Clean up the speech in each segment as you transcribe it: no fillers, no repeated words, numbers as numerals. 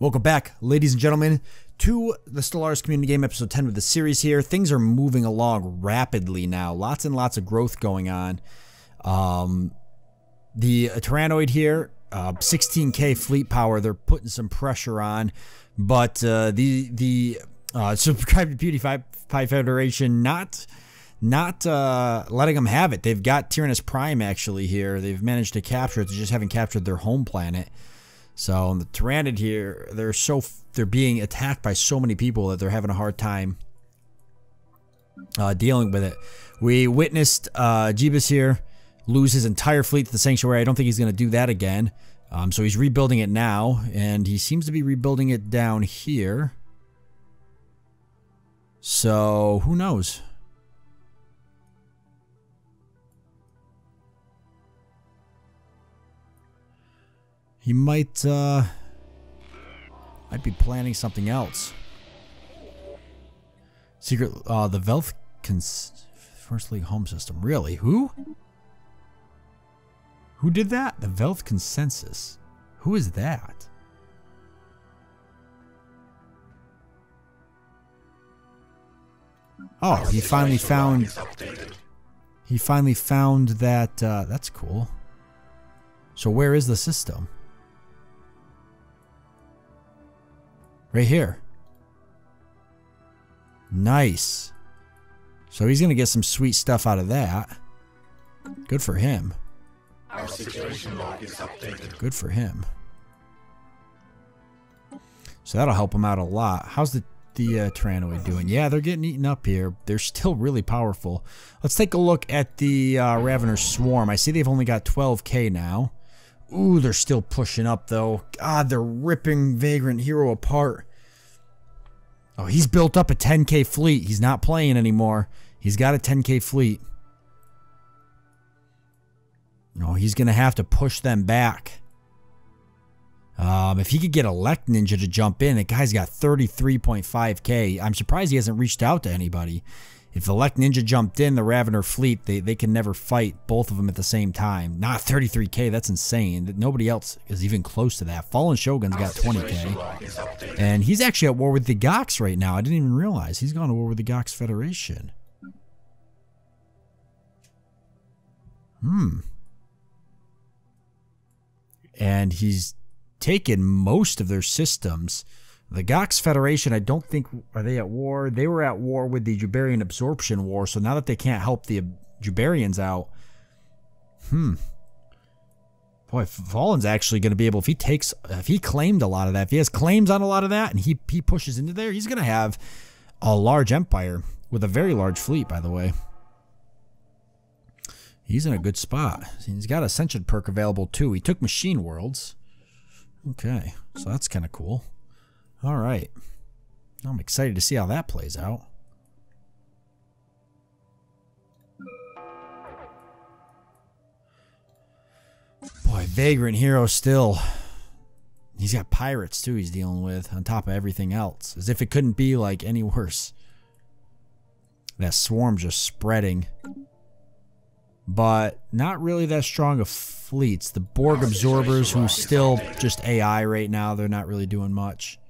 Welcome back, ladies and gentlemen, to the Stellaris Community Game Episode 10 of the series here. Things are moving along rapidly now. Lots and lots of growth going on. The Tyrannoid here, 16k fleet power, they're putting some pressure on. But the subscribe to PewDiePie Federation not letting them have it. They've got Tyrannus Prime actually here. They've managed to capture it. They just haven't captured their home planet. So on the Tyrannid here, they're being attacked by so many people that they're having a hard time dealing with it. We witnessed Jeebus here lose his entire fleet to the Sanctuary. I don't think he's going to do that again. So he's rebuilding it now, and he seems to be rebuilding it down here. So who knows? He might be planning something else. Secret, the Velth First League Home System. Really? Who? Who did that? The Velth Consensus. Who is that? Oh, he finally found. He finally found that. That's cool. So where is the system? Right here. Nice. So he's going to get some sweet stuff out of that. Good for him. Our situation log is updated. Good for him. So that'll help him out a lot. How's the Tyrannoid doing? Yeah, they're getting eaten up here. They're still really powerful. Let's take a look at the Ravener Swarm. I see they've only got 12k now. Ooh, they're still pushing up, though. God, they're ripping Vagrant Hero apart. Oh, he's built up a 10k fleet. He's not playing anymore. He's got a 10k fleet. No, he's going to have to push them back. If he could get Elect Ninja to jump in, the guy's got 33.5k. I'm surprised he hasn't reached out to anybody. If Elect Ninja jumped in, the Ravener fleet, they can never fight both of them at the same time. Not 33k, that's insane. Nobody else is even close to that. Fallen Shogun's got 20k. And he's actually at war with the Gox right now. I didn't even realize. He's gone to war with the Gox Federation. And he's taken most of their systems. The Gox Federation, I don't think, are they at war? They were at war with the Jubarian Absorption War, so now that they can't help the Jubarians out, boy, Fallen's actually going to be able, if he claimed a lot of that, if he has claims on a lot of that, and he pushes into there, he's going to have a large empire with a very large fleet, by the way. He's in a good spot. He's got Ascension perk available, too. He took Machine Worlds. Okay, so that's kind of cool. All right. I'm excited to see how that plays out. Boy, Vagrant Hero still. He's got pirates too he's dealing with on top of everything else. As if it couldn't be like any worse. That swarm just spreading. But not really that strong of fleets. The Borg Absorbers, who's still just AI right now, they're not really doing much.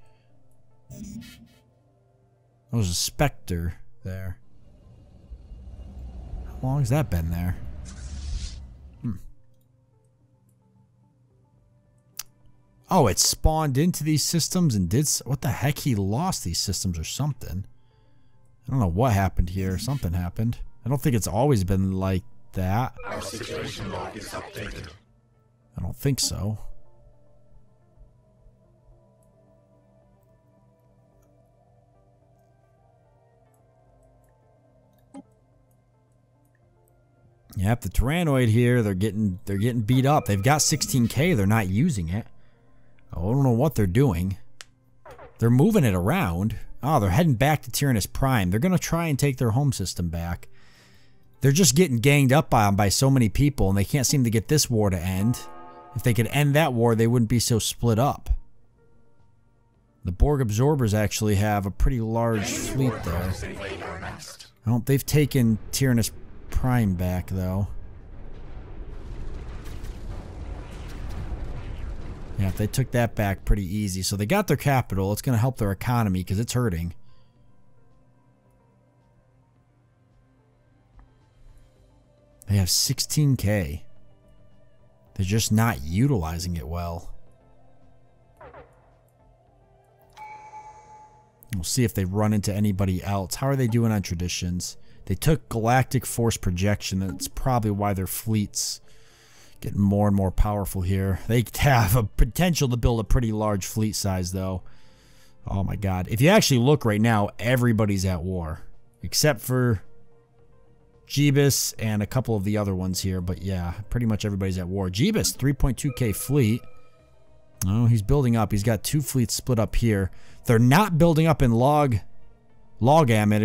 There was a Spectre there. How long has that been there? Oh, it spawned into these systems and did... What the heck? He lost these systems or something. I don't know what happened here. Something happened. I don't think it's always been like that. Our situation log is updated. I don't think so. Yep, the Tyrannoid here, they're getting beat up. They've got 16k, they're not using it. I don't know what they're doing. They're moving it around. Oh, they're heading back to Tyrannus Prime. They're going to try and take their home system back. They're just getting ganged up on by so many people, and they can't seem to get this war to end. If they could end that war, they wouldn't be so split up. The Borg Absorbers actually have a pretty large fleet there. They've taken Tyrannus Prime back, though. Yeah, they took that back pretty easy. So they got their capital. It's going to help their economy because it's hurting. They have 16K. They're just not utilizing it well. We'll see if they run into anybody else. How are they doing on traditions? They took Galactic Force Projection. That's probably why their fleet's getting more and more powerful here. They have a potential to build a pretty large fleet size, though. Oh my god. If you actually look right now, everybody's at war. Except for Jeebus and a couple of the other ones here. But yeah, pretty much everybody's at war. Jeebus, 3.2k fleet. Oh, he's building up. He's got 2 fleets split up here. They're not building up in Logam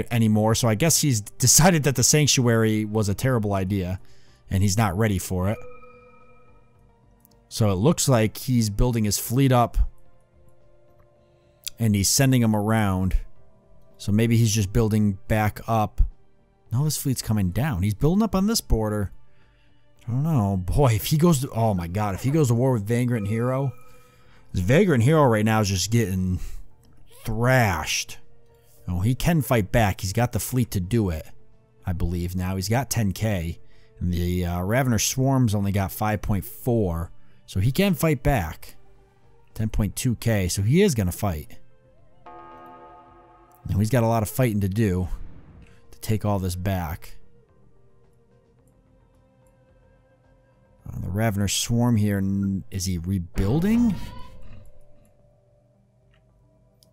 anymore, so I guess he's decided that the Sanctuary was a terrible idea, and he's not ready for it. So it looks like he's building his fleet up, and he's sending them around. So maybe he's just building back up. No, this fleet's coming down. He's building up on this border. I don't know. Boy, if he goes to... Oh my god, if he goes to war with Vagrant Hero... This Vagrant Hero right now is just getting thrashed. Oh, he can fight back. He's got the fleet to do it, I believe. Now he's got 10k. And the Ravener Swarm's only got 5.4. So he can fight back. 10.2k. So he is going to fight. Now he's got a lot of fighting to do to take all this back. The Ravener Swarm here, is he rebuilding?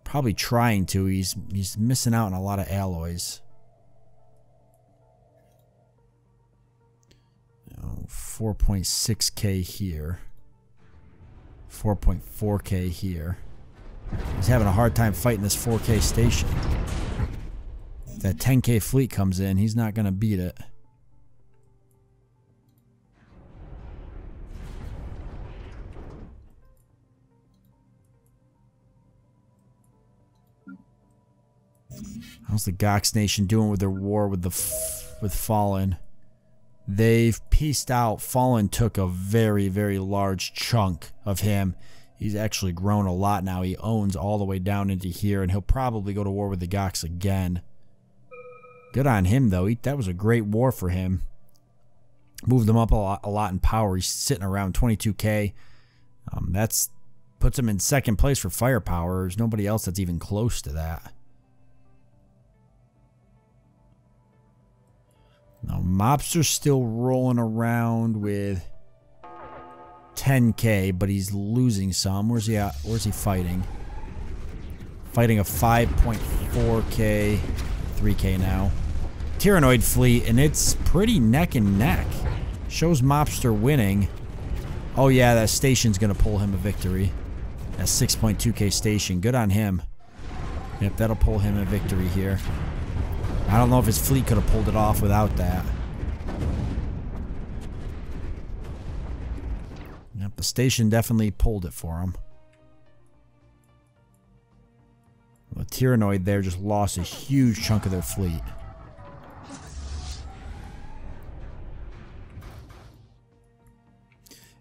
Probably trying to. He's missing out on a lot of alloys. 4.6k here. 4.4k here. He's having a hard time fighting this 4k station. If that 10k fleet comes in, he's not going to beat it. How's the Gox Nation doing with their war with Fallen? They've pieced out. Fallen took a very, very large chunk of him. He's actually grown a lot now. He owns all the way down into here, and he'll probably go to war with the Gox again. Good on him, though. That was a great war for him. Moved him up a lot in power. He's sitting around 22k. That's puts him in second place for firepower. There's nobody else that's even close to that. Now, Mobster's still rolling around with 10k, but he's losing some. Where's he at? Where's he fighting? Fighting a 5.4k, 3k now. Tyrannoid fleet, and it's pretty neck and neck. Shows Mobster winning. Oh yeah, that station's gonna pull him a victory. That 6.2k station, good on him. Yep, that'll pull him a victory here. I don't know if his fleet could have pulled it off without that. Yep, the station definitely pulled it for him. The Tyrannoid there just lost a huge chunk of their fleet.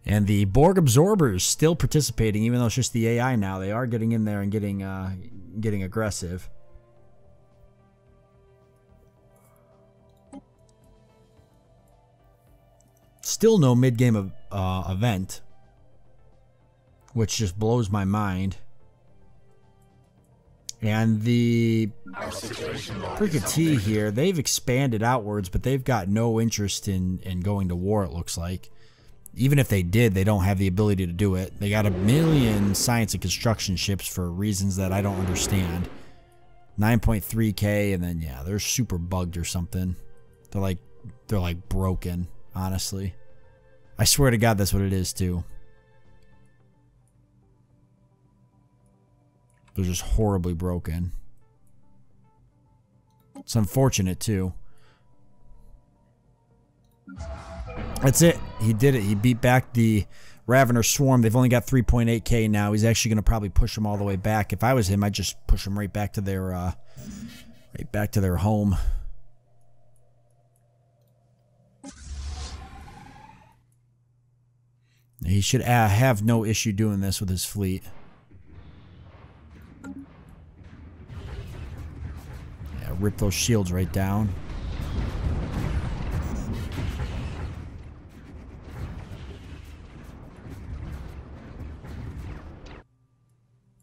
And the Borg Absorbers still participating, even though it's just the AI now. They are getting in there and getting aggressive. Still no mid-game event, which just blows my mind. And the Brigadier here, they've expanded outwards, but they've got no interest in going to war, it looks like. Even if they did, they don't have the ability to do it. They got 1 million science and construction ships for reasons that I don't understand. 9.3k, and then yeah, they're super bugged or something. They're like broken, honestly. I swear to God, that's what it is too. They're just horribly broken. It's unfortunate too. That's it. He did it. He beat back the Ravener Swarm. They've only got 3.8k now. He's actually going to probably push them all the way back. If I was him, I'd just push them right back to their home. He should have no issue doing this with his fleet. Yeah, rip those shields right down.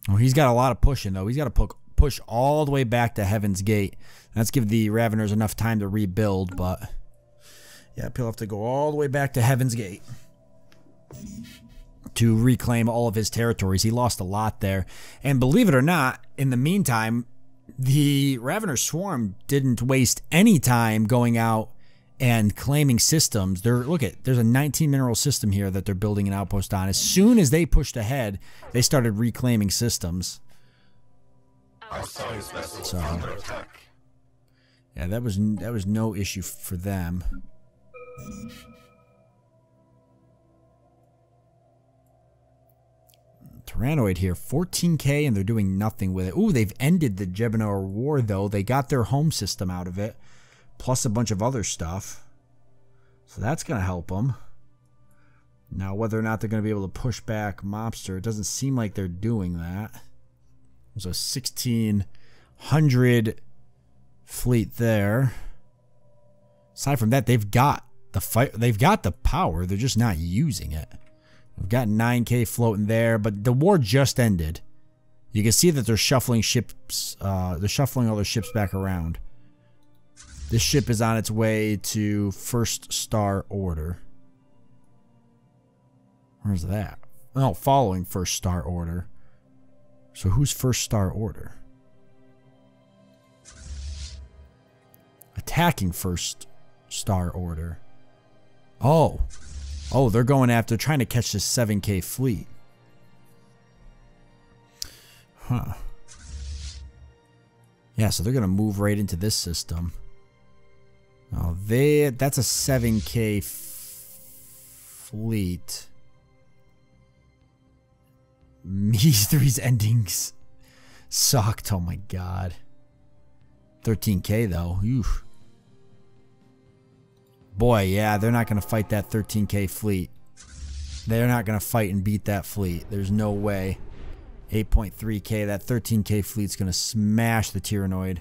Oh, he's got a lot of pushing, though. He's got to push all the way back to Heaven's Gate. That's give the Raveners enough time to rebuild, but... yeah, he'll have to go all the way back to Heaven's Gate to reclaim all of his territories. He lost a lot there. And believe it or not, in the meantime, the Ravener Swarm didn't waste any time going out and claiming systems. Look at, there's a 19 mineral system here that they're building an outpost on. As soon as they pushed ahead, they started reclaiming systems. So, yeah, that was no issue for them. Tyrannoid here, 14k, and they're doing nothing with it. Ooh, they've ended the Jebunor War, though. They got their home system out of it, plus a bunch of other stuff. So that's going to help them. Now, whether or not they're going to be able to push back Mobster, it doesn't seem like they're doing that. There's a 1600 fleet there. Aside from that, they've got the power. They're just not using it. We've got 9k floating there, but the war just ended. You can see that they're shuffling ships. They're shuffling all their ships back around. This ship is on its way to First Star Order. Where's that? Oh, following First Star Order. So who's First Star Order? Attacking First Star Order. Oh. Oh, they're going after, trying to catch this 7k fleet. Huh. Yeah, so they're going to move right into this system. Oh, that's a 7k fleet. These three's endings sucked. Oh my god. 13k though. Oof. Boy, yeah, they're not going to fight that 13k fleet. They're not going to fight and beat that fleet. There's no way. 8.3k, that 13k fleet's going to smash the Tyrannoid.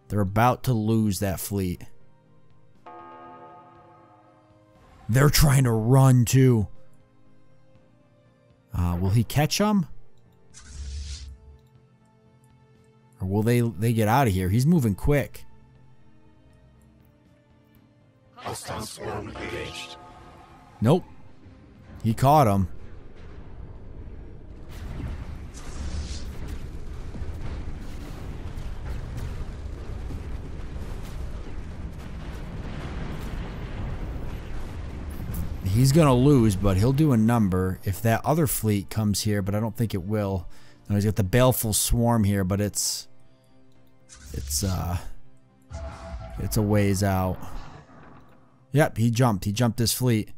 They're about to lose that fleet. They're trying to run too. Will he catch them? Or will they get out of here? He's moving quick. Hostile swarm engaged. Nope. He caught him. He's going to lose, but he'll do a number if that other fleet comes here, but I don't think it will. No, he's got the Baleful Swarm here, but it's a ways out. Yep, he jumped. He jumped his fleet.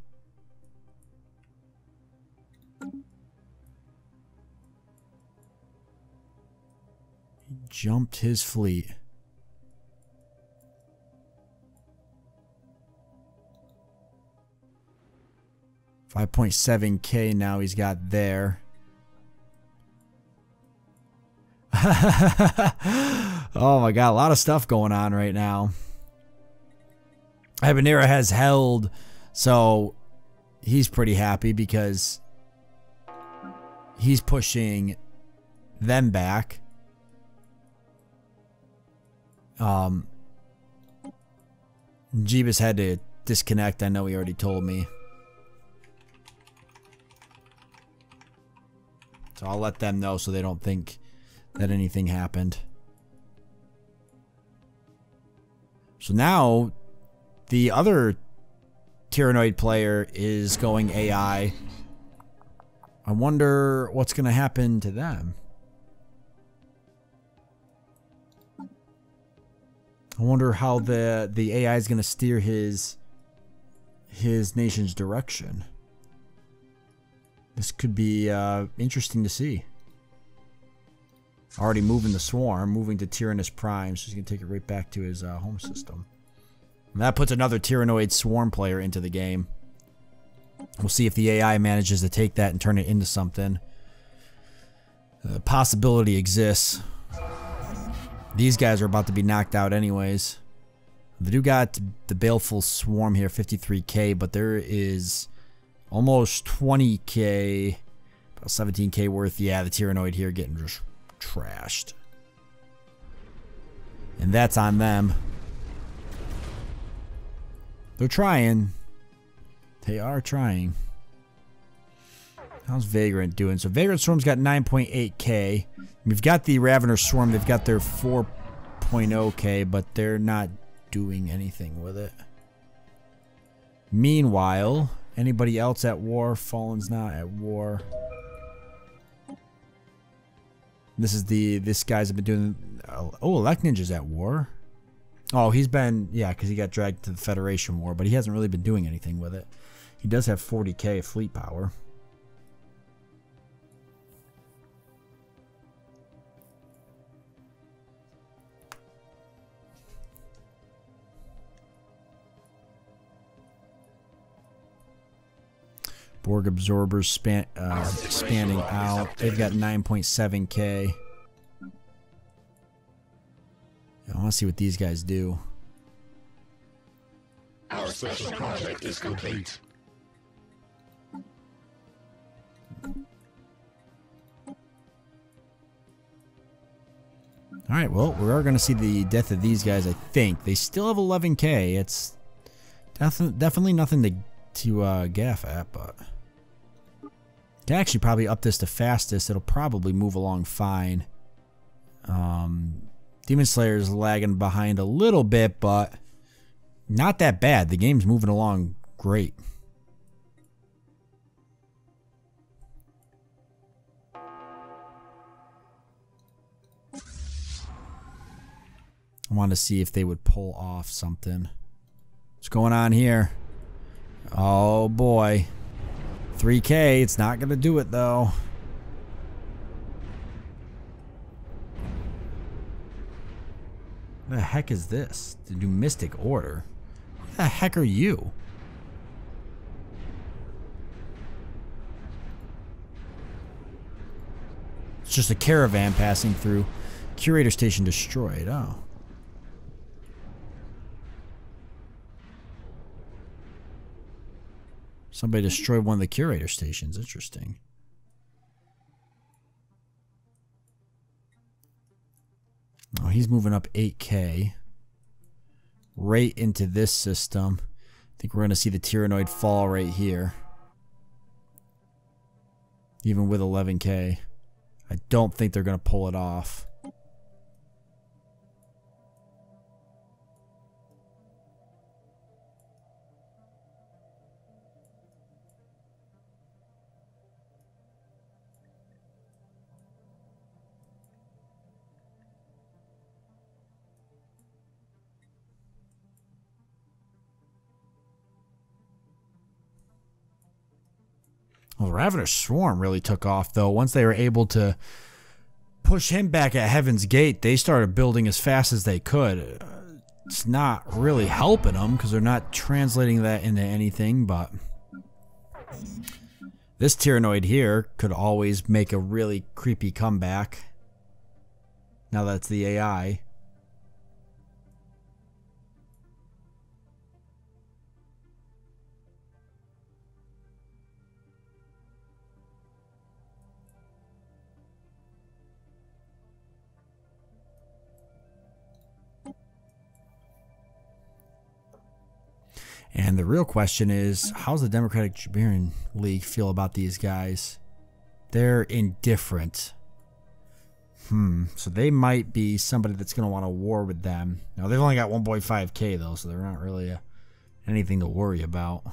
He jumped his fleet. $5.7k now he's got there. Oh my god, a lot of stuff going on right now. Habanera has held, so he's pretty happy because he's pushing them back. Jeebus had to disconnect. I know he already told me. So I'll let them know so they don't think that anything happened. So now the other Tyrannoid player is going AI. I wonder what's going to happen to them. I wonder how the AI is going to steer his nation's direction. This could be interesting to see. Already moving the Swarm, moving to Tyrannus Prime, so he's going to take it right back to his home system. And that puts another Tyrannoid Swarm player into the game. We'll see if the AI manages to take that and turn it into something. The possibility exists. These guys are about to be knocked out anyways. They do got the Baleful Swarm here, 53k, but there is almost 20k, about 17k worth. Yeah, the Tyrannoid here getting just trashed. And that's on them. They're trying. They are trying. How's Vagrant doing? So Vagrant Swarm's got 9.8k. We've got the Ravener Swarm. They've got their 4.0k, but they're not doing anything with it. Meanwhile, anybody else at war? Fallen's not at war. This guy's been doing. Oh, Elect Ninja's at war. Oh, he's been, yeah, because he got dragged to the Federation War, but he hasn't really been doing anything with it. He does have 40k of fleet power. Borg Absorbers expanding out. They've got 9.7k. I want to see what these guys do. Our special project is complete. Alright, well, we are going to see the death of these guys, I think. They still have 11k. It's definitely nothing to gaff at, but... Can actually probably up this to fastest. It'll probably move along fine. Demon Slayer's lagging behind a little bit, but not that bad. The game's moving along great. I wanted to see if they would pull off something. What's going on here? Oh boy. 3k, it's not going to do it though. What the heck is this? The new Mystic Order? Who the heck are you? It's just a caravan passing through. Curator station destroyed. Oh. Somebody destroyed one of the curator stations. Interesting. Oh, he's moving up 8k. Right into this system. I think we're going to see the Tyrannoid fall right here. Even with 11k. I don't think they're going to pull it off. Well, the Ravener Swarm really took off, though. Once they were able to push him back at Heaven's Gate, they started building as fast as they could. It's not really helping them because they're not translating that into anything, but this Tyrannoid here could always make a really creepy comeback. Now that's the AI. And the real question is, how's the Democratic Tribune League feel about these guys? They're indifferent. So they might be somebody that's going to want to war with them. Now, they've only got 1.5k, though, so they're not really anything to worry about.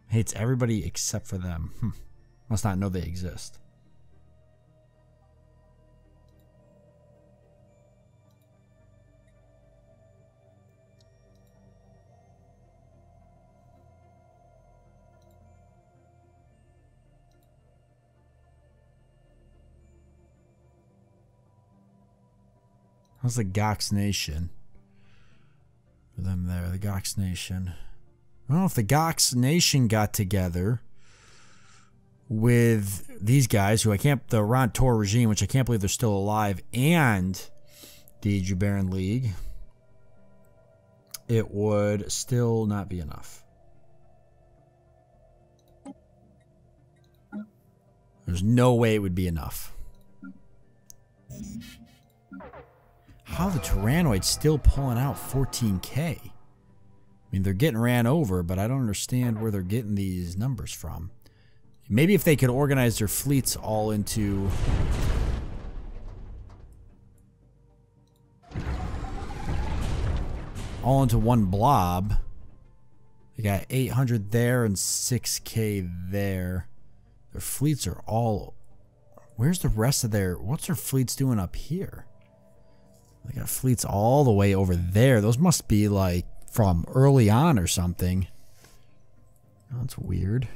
Hates everybody except for them. Must not know they exist. How's the Gox Nation? For them there, the Gox Nation. I don't know if the Gox Nation got together with these guys who I can't, the Rontor regime, which I can't believe they're still alive, and the Jubaran League, it would still not be enough. There's no way it would be enough. How the Tyrannoid's still pulling out 14K? I mean, they're getting ran over, but I don't understand where they're getting these numbers from. Maybe if they could organize their fleets all into... one blob. They got 800 there and 6K there. Their fleets are all... Where's the rest of their... What's their fleets doing up here? They got fleets all the way over there. Those must be like from early on or something. Oh, that's weird.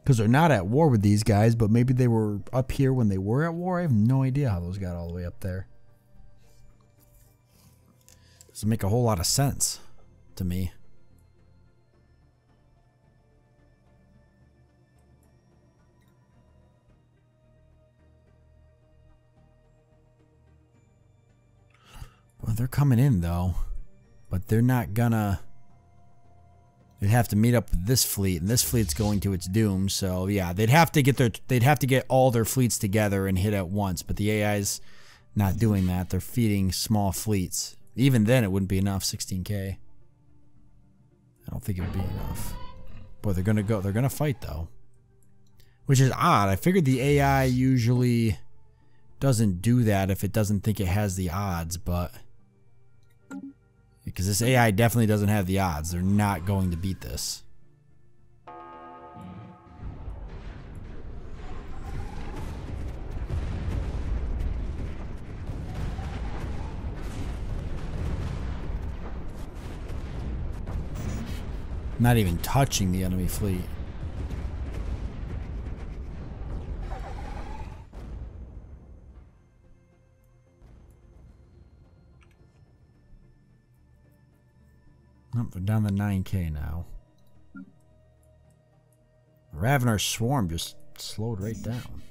Because they're not at war with these guys, but maybe they were up here when they were at war. I have no idea how those got all the way up there. Doesn't make a whole lot of sense to me. Well, they're coming in though, but they're not gonna. They'd have to meet up with this fleet, and this fleet's going to its doom. So yeah, they'd have to get all their fleets together and hit at once. But the AI's not doing that. They're feeding small fleets. Even then, it wouldn't be enough. 16K. I don't think it would be enough. Boy, they're gonna go. They're gonna fight though, which is odd. I figured the AI usually doesn't do that if it doesn't think it has the odds, but. Because this AI definitely doesn't have the odds. They're not going to beat this. Not even touching the enemy fleet. Oh, they're down to 9K now. The Ravener Swarm just slowed right down.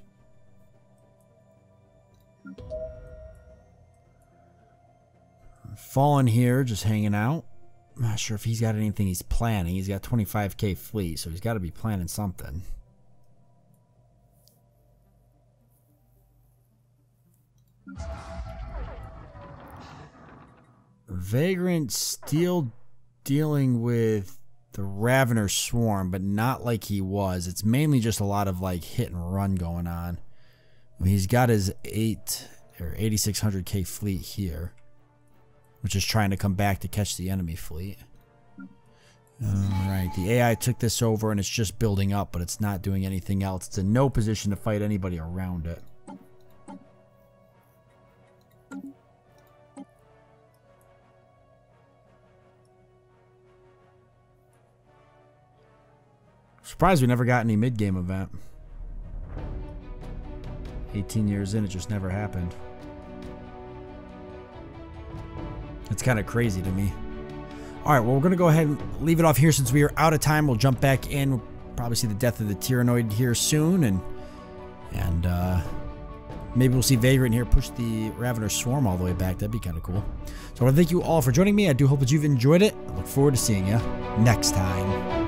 Fallen here, just hanging out. I'm not sure if he's got anything he's planning. He's got 25K fleet, so he's got to be planning something. Vagrant still dealing with the Ravener Swarm, but not like he was. It's mainly just a lot of like hit and run going on. I mean, he's got his 8600K fleet here, which is trying to come back to catch the enemy fleet. Alright, the AI took this over and it's just building up, but it's not doing anything else. It's in no position to fight anybody around it. Surprised we never got any mid-game event. 18 years in, it just never happened. It's kind of crazy to me. Alright, well, we're going to go ahead and leave it off here since we are out of time. We'll jump back in. We'll probably see the death of the Tyrannoid here soon. And maybe we'll see Vagrant here push the Ravener Swarm all the way back. That'd be kind of cool. So I want to thank you all for joining me. I do hope that you've enjoyed it. I look forward to seeing you next time.